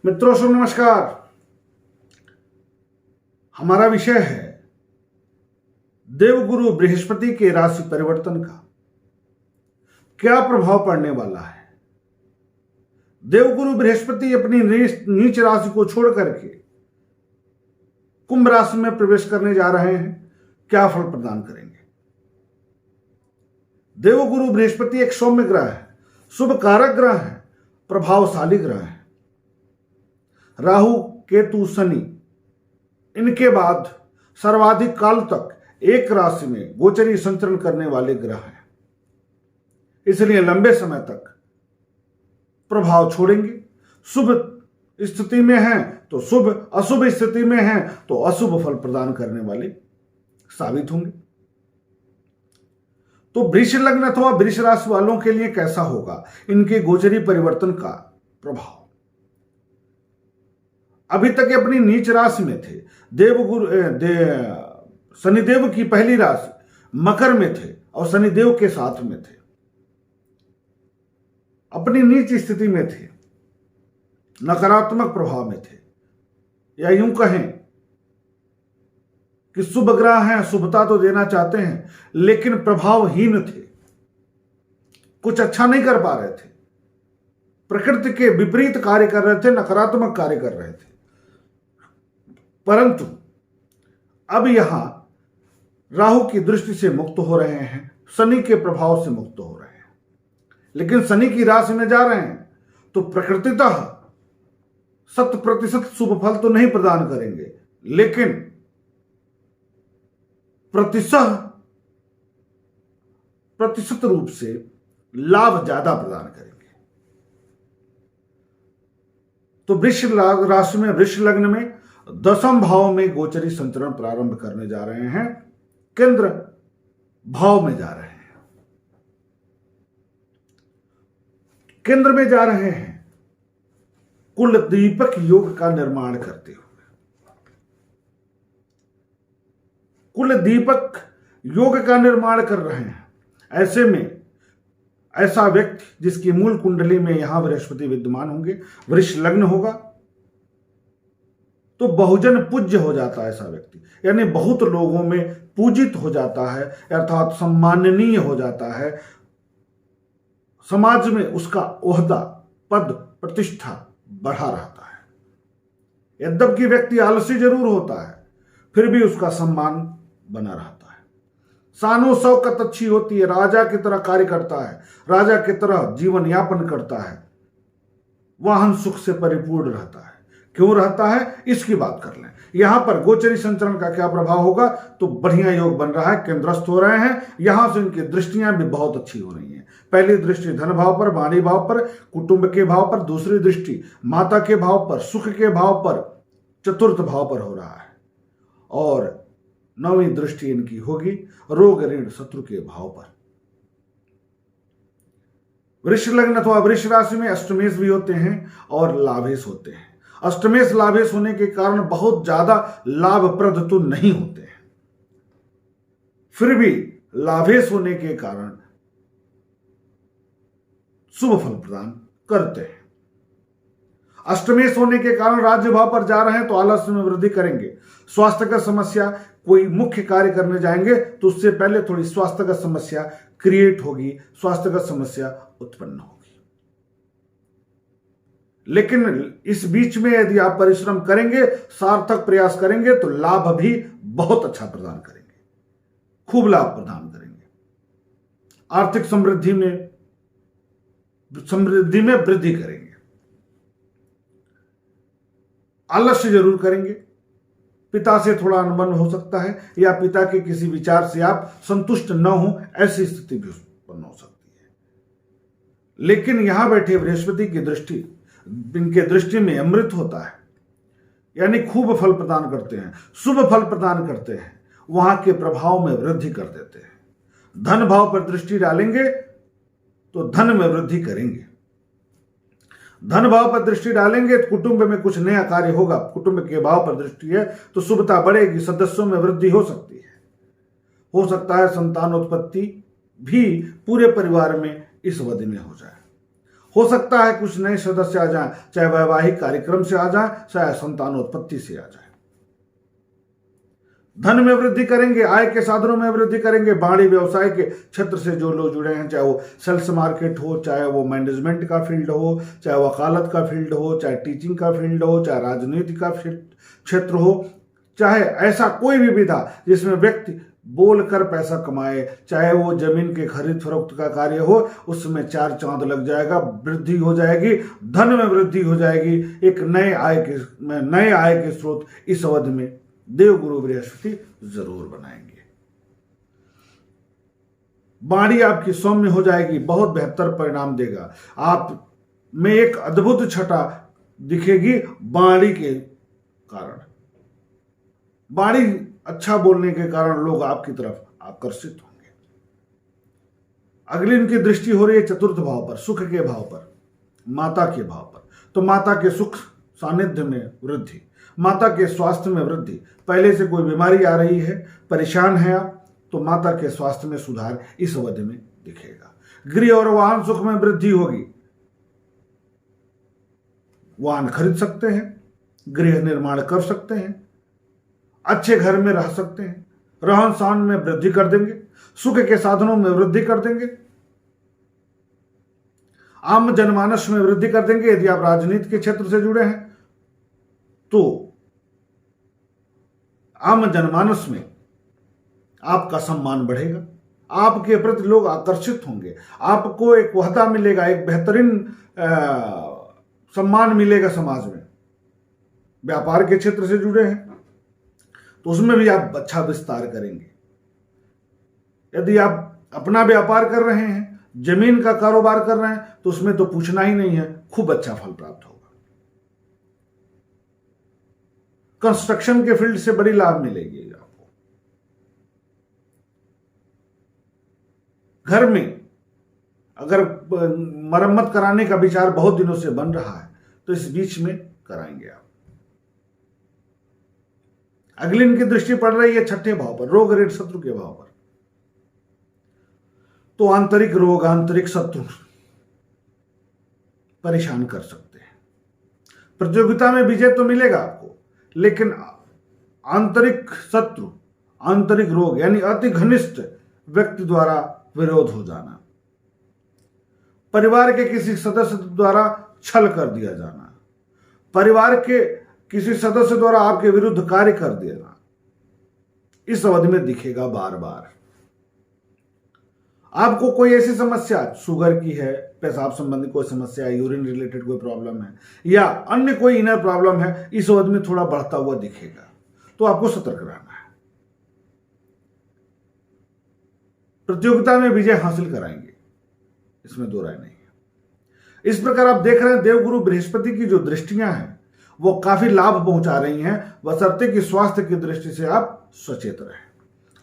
मित्रों शुभ नमस्कार। हमारा विषय है देवगुरु बृहस्पति के राशि परिवर्तन का क्या प्रभाव पड़ने वाला है। देवगुरु बृहस्पति अपनी नीच राशि को छोड़ करके कुंभ राशि में प्रवेश करने जा रहे हैं, क्या फल प्रदान करेंगे। देवगुरु बृहस्पति एक सौम्य ग्रह है, शुभ कारक ग्रह है, प्रभावशाली ग्रह है। राहु केतु शनि इनके बाद सर्वाधिक काल तक एक राशि में गोचरी संचरण करने वाले ग्रह हैं, इसलिए लंबे समय तक प्रभाव छोड़ेंगे। शुभ स्थिति में हैं तो शुभ, अशुभ स्थिति में हैं तो अशुभ फल प्रदान करने वाले साबित होंगे। तो वृष लग्न अथवा वृष राशि वालों के लिए कैसा होगा इनके गोचरी परिवर्तन का प्रभाव। अभी तक ये अपनी नीच राशि में थे। शनिदेव की पहली राशि मकर में थे और शनिदेव के साथ में थे, अपनी नीच स्थिति में थे, नकारात्मक प्रभाव में थे, या यूं कहें कि शुभ ग्रह हैं, शुभता तो देना चाहते हैं लेकिन प्रभावहीन थे, कुछ अच्छा नहीं कर पा रहे थे, प्रकृति के विपरीत कार्य कर रहे थे, नकारात्मक कार्य कर रहे थे। परंतु अब यहां राहु की दृष्टि से मुक्त हो रहे हैं, शनि के प्रभाव से मुक्त हो रहे हैं, लेकिन शनि की राशि में जा रहे हैं तो प्रकृतितः 100% शुभ फल तो नहीं प्रदान करेंगे, लेकिन प्रतिशत रूप से लाभ ज्यादा प्रदान करेंगे। तो वृष राशि में, वृष लग्न में 10वें भाव में गोचरी संचरण प्रारंभ करने जा रहे हैं, केंद्र भाव में जा रहे हैं, केंद्र में जा रहे हैं कुल दीपक योग का निर्माण करते हुए। कुल दीपक योग का निर्माण कर रहे हैं। ऐसे में ऐसा व्यक्ति जिसकी मूल कुंडली में यहां बृहस्पति विद्यमान होंगे, वृष लग्न होगा, तो बहुजन पूज्य हो जाता है ऐसा व्यक्ति, यानी बहुत लोगों में पूजित हो जाता है, अर्थात सम्माननीय हो जाता है। समाज में उसका ओहदा, पद, प्रतिष्ठा बढ़ा रहता है। यद्यपि व्यक्ति आलसी जरूर होता है, फिर भी उसका सम्मान बना रहता है। शानो शौकत अच्छी होती है, राजा की तरह कार्य करता है, राजा की तरह जीवन यापन करता है, वाहन सुख से परिपूर्ण रहता है। क्यों रहता है इसकी बात कर लें। यहां पर गोचरी संचरण का क्या प्रभाव होगा, तो बढ़िया योग बन रहा है, केंद्रस्थ हो रहे हैं, यहां से उनकी दृष्टियां भी बहुत अच्छी हो रही हैं। पहली दृष्टि धन भाव पर, वाणी भाव पर, कुटुंब के भाव पर, दूसरी दृष्टि माता के भाव पर, सुख के भाव पर, चतुर्थ भाव पर हो रहा है, और 9वीं दृष्टि इनकी होगी रोग ऋण शत्रु के भाव पर। वृष लग्न अथवा वृष राशि में अष्टमेश भी होते हैं और लाभेश होते हैं। अष्टमेश लाभेश होने के कारण बहुत ज्यादा लाभप्रद तो नहीं होते हैं, फिर भी लाभेश होने के कारण शुभ फल प्रदान करते हैं। अष्टमेश होने के कारण राज्य भाव पर जा रहे हैं तो आलस्य में वृद्धि करेंगे। स्वास्थ्य का समस्या, कोई मुख्य कार्य करने जाएंगे तो उससे पहले थोड़ी स्वास्थ्य का समस्या क्रिएट होगी, स्वास्थ्य का समस्या उत्पन्न होगी। लेकिन इस बीच में यदि आप परिश्रम करेंगे, सार्थक प्रयास करेंगे तो लाभ भी बहुत अच्छा प्रदान करेंगे, खूब लाभ प्रदान करेंगे। आर्थिक समृद्धि में वृद्धि करेंगे। आलस्य जरूर करेंगे, पिता से थोड़ा अनबन हो सकता है, या पिता के किसी विचार से आप संतुष्ट न हो, ऐसी स्थिति भी उत्पन्न हो सकती है। लेकिन यहां बैठे बृहस्पति की दृष्टि, इनके दृष्टि में अमृत होता है, यानी खूब फल प्रदान करते हैं, शुभ फल प्रदान करते हैं, वहां के प्रभाव में वृद्धि कर देते हैं। धन भाव पर दृष्टि डालेंगे तो धन में वृद्धि करेंगे। धन भाव पर दृष्टि डालेंगे तो कुटुंब में कुछ नया कार्य होगा। कुटुंब के भाव पर दृष्टि है तो शुभता बढ़ेगी, सदस्यों में वृद्धि हो सकती है, हो सकता है संतानोत्पत्ति भी पूरे परिवार में इस अवधि में हो जाए। हो सकता है कुछ नए सदस्य आ जाएं, चाहे वैवाहिक कार्यक्रम से आ जाएं, चाहे संतानोत्पत्ति से आ जाएं। धन में वृद्धि करेंगे, आय के साधनों में वृद्धि करेंगे। वाणिज्य व्यवसाय के क्षेत्र से जो लोग जुड़े हैं, चाहे वो सेल्स मार्केट हो, चाहे वो मैनेजमेंट का फील्ड हो, चाहे वकालत का फील्ड हो, चाहे टीचिंग का फील्ड हो, चाहे राजनीति का क्षेत्र हो, चाहे ऐसा कोई भी विधा जिसमें व्यक्ति बोलकर पैसा कमाए, चाहे वो जमीन के खरीद फरोख्त का कार्य हो, उसमें 4 चांद लग जाएगा, वृद्धि हो जाएगी, धन में वृद्धि हो जाएगी। एक नए आय के स्रोत इस अवधि में देवगुरु बृहस्पति जरूर बनाएंगे। वाणी आपकी सौम्य हो जाएगी, बहुत बेहतर परिणाम देगा। आप में एक अद्भुत छटा दिखेगी वाणी के कारण। वाणी अच्छा बोलने के कारण लोग आपकी तरफ आकर्षित होंगे। अगली इनकी दृष्टि हो रही है चतुर्थ भाव पर, सुख के भाव पर, माता के भाव पर। तो माता के सुख सानिध्य में वृद्धि, माता के स्वास्थ्य में वृद्धि। पहले से कोई बीमारी आ रही है, परेशान है आप, तो माता के स्वास्थ्य में सुधार इस अवधि में दिखेगा। गृह और वाहन सुख में वृद्धि होगी। वाहन खरीद सकते हैं, गृह निर्माण कर सकते हैं, अच्छे घर में रह सकते हैं, रहन सहन में वृद्धि कर देंगे, सुख के साधनों में वृद्धि कर देंगे, आम जनमानस में वृद्धि कर देंगे। यदि आप राजनीति के क्षेत्र से जुड़े हैं तो आम जनमानस में आपका सम्मान बढ़ेगा, आपके प्रति लोग आकर्षित होंगे, आपको एक वहदा मिलेगा, एक बेहतरीन सम्मान मिलेगा समाज में। व्यापार के क्षेत्र से जुड़े हैं तो उसमें भी आप अच्छा विस्तार करेंगे। यदि आप अपना व्यापार कर रहे हैं, जमीन का कारोबार कर रहे हैं, तो उसमें तो पूछना ही नहीं है, खूब अच्छा फल प्राप्त होगा। कंस्ट्रक्शन के फील्ड से बड़ी लाभ मिलेगी आपको। घर में अगर मरम्मत कराने का विचार बहुत दिनों से बन रहा है तो इस बीच में कराएंगे आप। अगली इनकी दृष्टि पड़ रही है छठे भाव पर, रोग ऋण शत्रु के भाव पर। तो आंतरिक रोग, आंतरिक शत्रु परेशान कर सकते हैं। प्रतियोगिता में विजय तो मिलेगा आपको, लेकिन आंतरिक शत्रु, आंतरिक रोग यानी अति घनिष्ठ व्यक्ति द्वारा विरोध हो जाना, परिवार के किसी सदस्य द्वारा छल कर दिया जाना, परिवार के किसी सदस्य द्वारा आपके विरुद्ध कार्य कर देना, इस अवधि में दिखेगा बार बार। आपको कोई ऐसी समस्या, शुगर की है, पेशाब संबंधी कोई समस्या है, यूरिन रिलेटेड कोई प्रॉब्लम है, या अन्य कोई इनर प्रॉब्लम है, इस अवधि में थोड़ा बढ़ता हुआ दिखेगा, तो आपको सतर्क रहना है। प्रतियोगिता में विजय हासिल कराएंगे, इसमें दो राय नहीं है। इस प्रकार आप देख रहे हैं देवगुरु बृहस्पति की जो दृष्टियां हैं वो काफी लाभ पहुंचा रही हैं, बशर्ते कि स्वास्थ्य की दृष्टि से आप सचेत रहें,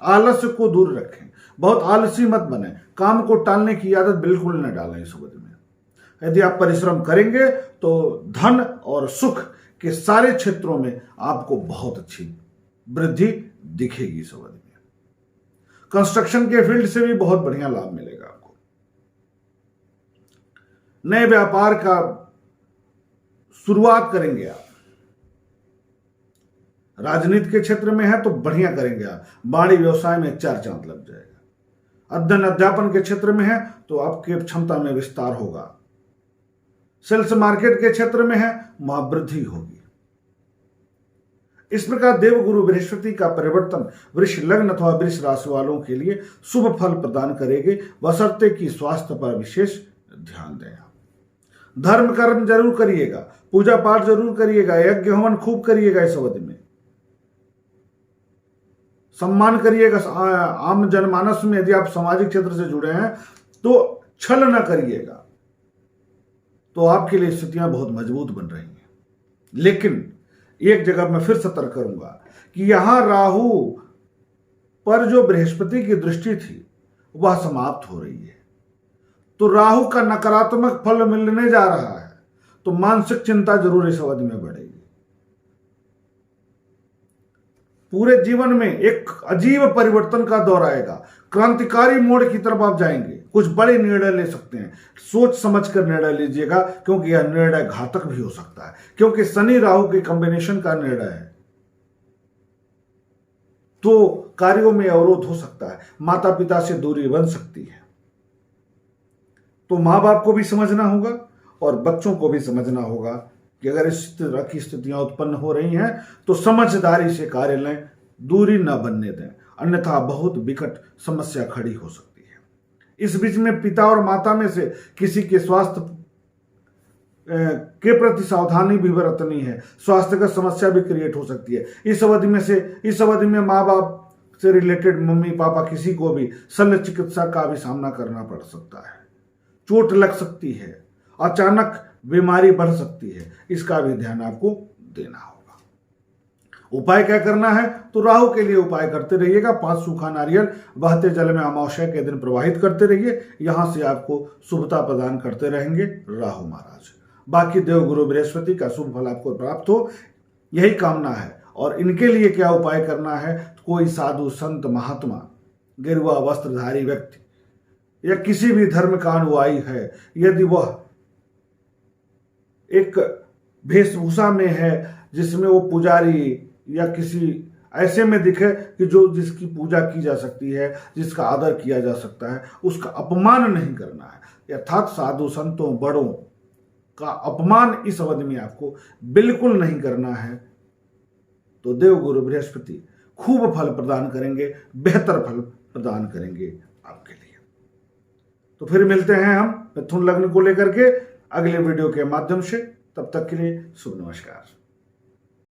आलस्य को दूर रखें, बहुत आलसी मत बने, काम को टालने की आदत बिल्कुल न डालें इस अवधि में। यदि आप परिश्रम करेंगे तो धन और सुख के सारे क्षेत्रों में आपको बहुत अच्छी वृद्धि दिखेगी इस अवधि में। कंस्ट्रक्शन के फील्ड से भी बहुत बढ़िया लाभ मिलेगा आपको। नए व्यापार का शुरुआत करेंगे आप। राजनीति के क्षेत्र में है तो बढ़िया करेंगे आप, वाणिज्य व्यवसाय में 4 चांद लग जाएगा। अध्ययन अध्यापन के क्षेत्र में है तो आपके क्षमता में विस्तार होगा। सेल्स मार्केट के क्षेत्र में है, वहां वृद्धि होगी। इस प्रकार देवगुरु बृहस्पति का परिवर्तन वृष लग्न अथवा वृष राशि वालों के लिए शुभ फल प्रदान करेंगे, बशर्ते कि स्वास्थ्य पर विशेष ध्यान दें। धर्म कर्म जरूर करिएगा, पूजा पाठ जरूर करिएगा, यज्ञ हवन खूब करिएगा इस अवधि में, सम्मान करिएगा आम जनमानस में। यदि आप सामाजिक क्षेत्र से जुड़े हैं तो छल न करिएगा, तो आपके लिए स्थितियां बहुत मजबूत बन रही हैं। लेकिन एक जगह मैं फिर सतर्क करूंगा कि यहां राहु पर जो बृहस्पति की दृष्टि थी वह समाप्त हो रही है, तो राहु का नकारात्मक फल मिलने जा रहा है, तो मानसिक चिंता जरूर इस अवधि में बढ़ेगी। पूरे जीवन में एक अजीब परिवर्तन का दौर आएगा, क्रांतिकारी मोड़ की तरफ आप जाएंगे। कुछ बड़े निर्णय ले सकते हैं। सोच समझ कर निर्णय लीजिएगा, क्योंकि यह निर्णय घातक भी हो सकता है, क्योंकि शनि राहु के कॉम्बिनेशन का निर्णय है, तो कार्यों में अवरोध हो सकता है, माता पिता से दूरी बन सकती है। तो मां बाप को भी समझना होगा और बच्चों को भी समझना होगा कि अगर इस तरह की स्थितियां उत्पन्न हो रही हैं तो समझदारी से कार्य लें, दूरी न बनने दें, अन्यथा बहुत विकट समस्या खड़ी हो सकती है। इस बीच में पिता और माता में से किसी के स्वास्थ्य के प्रति सावधानी भी बरतनी है। स्वास्थ्य का समस्या भी क्रिएट हो सकती है। इस अवधि में माँ बाप से रिलेटेड मम्मी पापा किसी को भी शल्य चिकित्सा का भी सामना करना पड़ सकता है। चोट लग सकती है, अचानक बीमारी बढ़ सकती है, इसका भी ध्यान आपको देना होगा। उपाय क्या करना है? तो राहु के लिए उपाय करते रहिएगा। 5 सूखा नारियल बहते जल में अमावस्या के दिन प्रवाहित करते रहिए, यहां से आपको शुभता प्रदान करते रहेंगे राहु महाराज। बाकी देव गुरु बृहस्पति का शुभ फल आपको प्राप्त हो, यही कामना है। और इनके लिए क्या उपाय करना है? कोई साधु संत महात्मा, गेरुआ वस्त्रधारी व्यक्ति या किसी भी धर्म का अनुयायी है, यदि वह एक वेशभूषा में है जिसमें वो पुजारी या किसी ऐसे में दिखे कि जिसकी पूजा की जा सकती है, जिसका आदर किया जा सकता है, उसका अपमान नहीं करना है। अर्थात साधु संतों बड़ों का अपमान इस अवधि में आपको बिल्कुल नहीं करना है। तो देव गुरु बृहस्पति खूब फल प्रदान करेंगे, बेहतर फल प्रदान करेंगे आपके लिए। तो फिर मिलते हैं हम मिथुन लग्न को लेकर के अगले वीडियो के माध्यम से। तब तक के लिए शुभ नमस्कार।